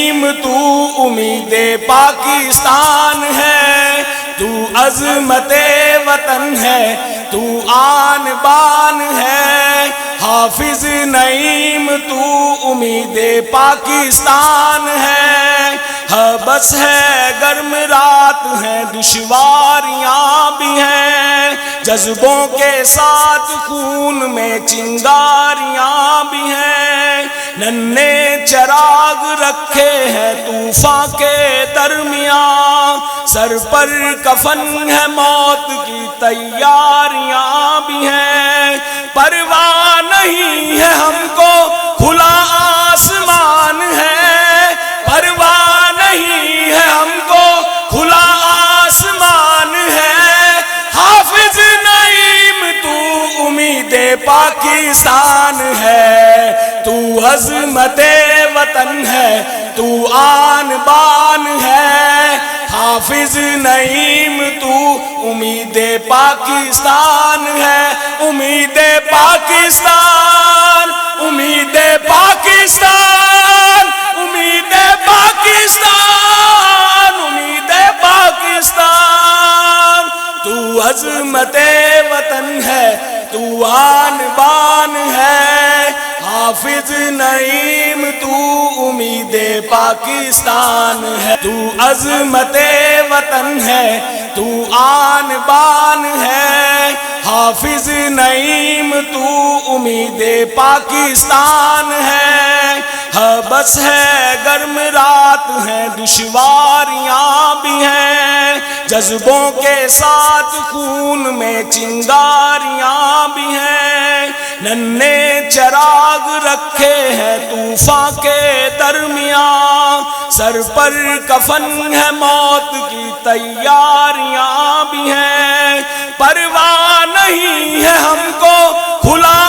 نعیم تو امید پاکستان ہے، تو عظمت وطن ہے، تو آن بان ہے، حافظ نعیم تو امید پاکستان ہے، بس ہے گرم رات ہیں دشواریاں بھی ہیں، جذبوں کے ساتھ خون میں چنگاریاں بھی ہیں، ننھے چراغ رکھے ہیں طوفان کے درمیان، سر پر کفن ہے موت کی تیاریاں بھی ہیں، پرواہ نہیں ہے ہم کو کھلا آسمان ہے، پرواہ نہیں ہے ہم کو کھلا آسمان ہے، حافظ نعیم تو امید پاکستان ہے، تو عظمت وطن ہے، تو آن بان ہے، حافظ نعیم تو امید پاکستان ہے، امید پاکستان، امید پاکستان، امید پاکستان، امید پاکستان، تو عظمت وطن ہے، تو آن بان ہے، حافظ نعیم تو امید پاکستان ہے، تو عظمت وطن ہے، تو آن بان ہے، حافظ نعیم تو امید پاکستان ہے، بس ہے گرم رات ہیں دشواریاں بھی ہیں، جذبوں کے ساتھ خون میں چنگاریاں بھی ہیں، ننھے چراغ رکھے ہیں طوفان کے درمیان، سر پر کفن ہے موت کی تیاریاں بھی ہیں، پرواہ نہیں ہے ہم کو کھلا